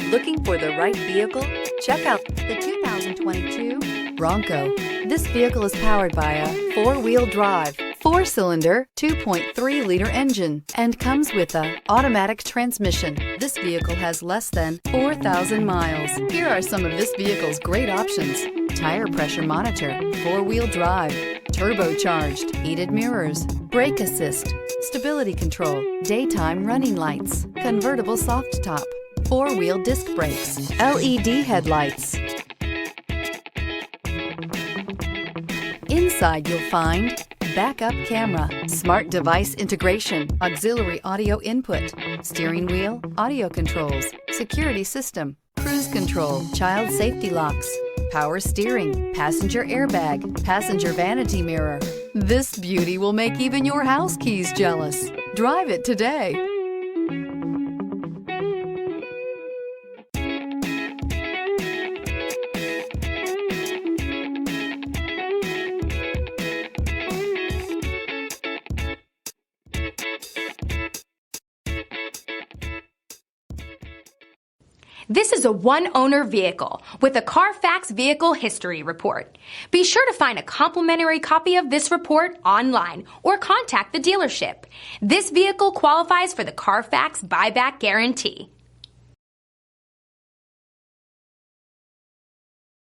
Looking for the right vehicle? Check out the 2022 Bronco. This vehicle is powered by a four-wheel drive, four-cylinder, 2.3-liter engine, and comes with an automatic transmission. This vehicle has less than 4,000 miles. Here are some of this vehicle's great options: tire pressure monitor, four-wheel drive, turbocharged, heated mirrors, brake assist, stability control, daytime running lights, convertible soft top, four-wheel disc brakes, LED headlights. Inside you'll find backup camera, smart device integration, auxiliary audio input, steering wheel audio controls, security system, cruise control, child safety locks, power steering, passenger airbag, passenger vanity mirror. This beauty will make even your house keys jealous. Drive it today. This is a one-owner vehicle with a Carfax Vehicle History Report. Be sure to find a complimentary copy of this report online or contact the dealership. This vehicle qualifies for the Carfax Buyback Guarantee.